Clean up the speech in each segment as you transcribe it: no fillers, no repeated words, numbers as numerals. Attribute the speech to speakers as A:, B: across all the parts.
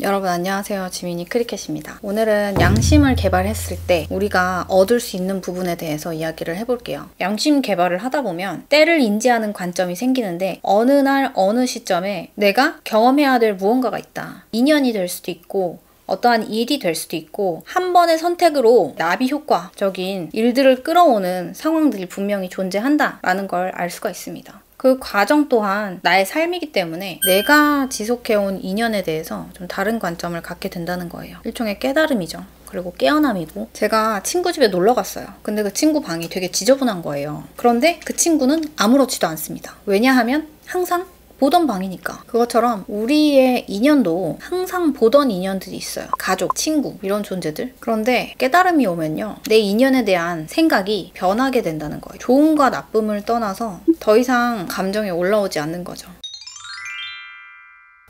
A: 여러분 안녕하세요. 지민이 크리켓입니다. 오늘은 양심을 개발했을 때 우리가 얻을 수 있는 부분에 대해서 이야기를 해볼게요. 양심 개발을 하다 보면 때를 인지하는 관점이 생기는데 어느 날 어느 시점에 내가 경험해야 될 무언가가 있다. 인연이 될 수도 있고 어떠한 일이 될 수도 있고 한 번의 선택으로 나비 효과적인 일들을 끌어오는 상황들이 분명히 존재한다라는 걸 알 수가 있습니다. 그 과정 또한 나의 삶이기 때문에 내가 지속해온 인연에 대해서 좀 다른 관점을 갖게 된다는 거예요. 일종의 깨달음이죠. 그리고 깨어남이고, 제가 친구 집에 놀러 갔어요. 근데 그 친구 방이 되게 지저분한 거예요. 그런데 그 친구는 아무렇지도 않습니다. 왜냐하면 항상 보던 방이니까. 그것처럼 우리의 인연도 항상 보던 인연들이 있어요. 가족, 친구 이런 존재들. 그런데 깨달음이 오면요, 내 인연에 대한 생각이 변하게 된다는 거예요. 좋음과 나쁨을 떠나서 더 이상 감정이 올라오지 않는 거죠.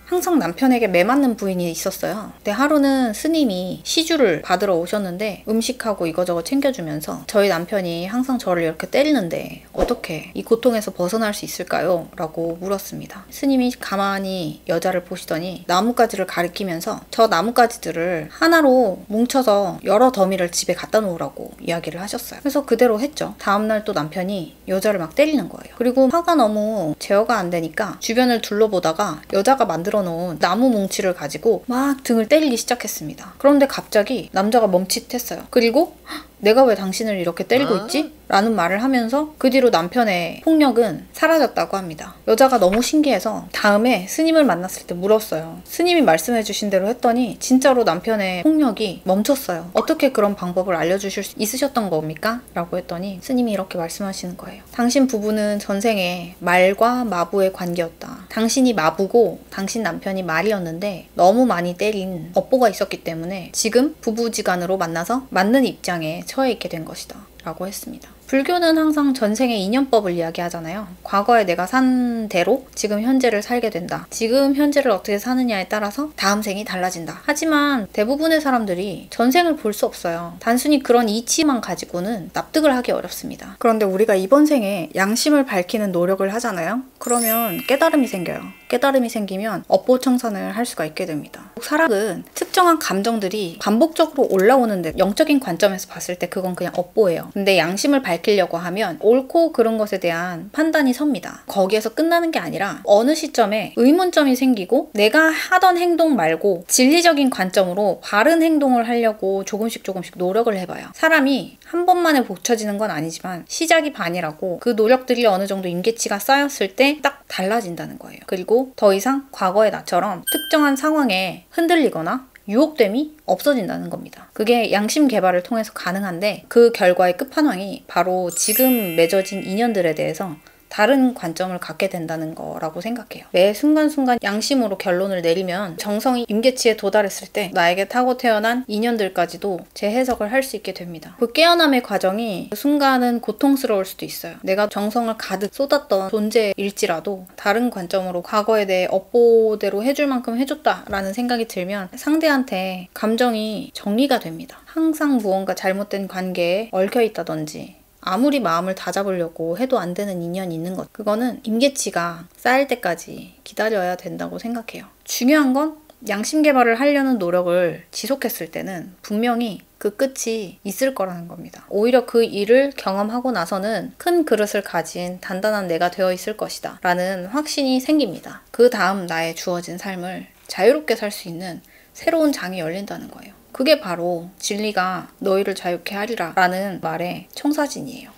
A: 항상 남편에게 매맞는 부인이 있었어요. 근데 하루는 스님이 시주를 받으러 오셨는데 음식하고 이거저거 챙겨주면서 저희 남편이 항상 저를 이렇게 때리는데 어떻게 이 고통에서 벗어날 수 있을까요? 라고 물었습니다. 스님이 가만히 여자를 보시더니 나뭇가지를 가리키면서 저 나뭇가지들을 하나로 뭉쳐서 여러 더미를 집에 갖다 놓으라고 이야기를 하셨어요. 그래서 그대로 했죠. 다음날 또 남편이 여자를 막 때리는 거예요. 그리고 화가 너무 제어가 안 되니까 주변을 둘러보다가 여자가 만들어 놓은 나무 뭉치를 가지고 막 등을 때리기 시작했습니다. 그런데 갑자기 남자가 멈칫했어요. 그리고 내가 왜 당신을 이렇게 때리고 있지? 라는 말을 하면서 그 뒤로 남편의 폭력은 사라졌다고 합니다. 여자가 너무 신기해서 다음에 스님을 만났을 때 물었어요. 스님이 말씀해 주신 대로 했더니 진짜로 남편의 폭력이 멈췄어요. 어떻게 그런 방법을 알려주실 수 있으셨던 겁니까? 라고 했더니 스님이 이렇게 말씀하시는 거예요. 당신 부부는 전생에 말과 마부의 관계였다. 당신이 마부고 당신 남편이 말이었는데 너무 많이 때린 업보가 있었기 때문에 지금 부부지간으로 만나서 맞는 입장에 처해 있게 된 것이다 라고 했습니다. 불교는 항상 전생의 인연법을 이야기하잖아요. 과거에 내가 산 대로 지금 현재를 살게 된다. 지금 현재를 어떻게 사느냐에 따라서 다음 생이 달라진다. 하지만 대부분의 사람들이 전생을 볼 수 없어요. 단순히 그런 이치만 가지고는 납득을 하기 어렵습니다. 그런데 우리가 이번 생에 양심을 밝히는 노력을 하잖아요. 그러면 깨달음이 생겨요. 깨달음이 생기면 업보청산을 할 수가 있게 됩니다. 사람은 특정한 감정들이 반복적으로 올라오는데 영적인 관점에서 봤을 때 그건 그냥 업보예요. 근데 양심을 밝히려고 하면 옳고 그른 것에 대한 판단이 섭니다. 거기에서 끝나는 게 아니라 어느 시점에 의문점이 생기고 내가 하던 행동 말고 진리적인 관점으로 바른 행동을 하려고 조금씩 노력을 해봐요. 사람이 한 번만에 고쳐지는 건 아니지만 시작이 반이라고 그 노력들이 어느 정도 임계치가 쌓였을 때 딱 달라진다는 거예요. 그리고 더 이상 과거의 나처럼 특정한 상황에 흔들리거나 유혹됨이 없어진다는 겁니다. 그게 양심 개발을 통해서 가능한데 그 결과의 끝판왕이 바로 지금 맺어진 인연들에 대해서 다른 관점을 갖게 된다는 거라고 생각해요. 매 순간순간 양심으로 결론을 내리면 정성이 임계치에 도달했을 때 나에게 타고 태어난 인연들까지도 재해석을 할 수 있게 됩니다. 그 깨어남의 과정이 그 순간은 고통스러울 수도 있어요. 내가 정성을 가득 쏟았던 존재일지라도 다른 관점으로 과거에 대해 업보대로 해줄 만큼 해줬다라는 생각이 들면 상대한테 감정이 정리가 됩니다. 항상 무언가 잘못된 관계에 얽혀있다든지 아무리 마음을 다잡으려고 해도 안 되는 인연이 있는 것. 그거는 임계치가 쌓일 때까지 기다려야 된다고 생각해요. 중요한 건 양심 개발을 하려는 노력을 지속했을 때는 분명히 그 끝이 있을 거라는 겁니다. 오히려 그 일을 경험하고 나서는 큰 그릇을 가진 단단한 내가 되어 있을 것이다 라는 확신이 생깁니다. 그 다음 나의 주어진 삶을 자유롭게 살 수 있는 새로운 장이 열린다는 거예요. 그게 바로 진리가 너희를 자유케 하리라 라는 말의 청사진이에요.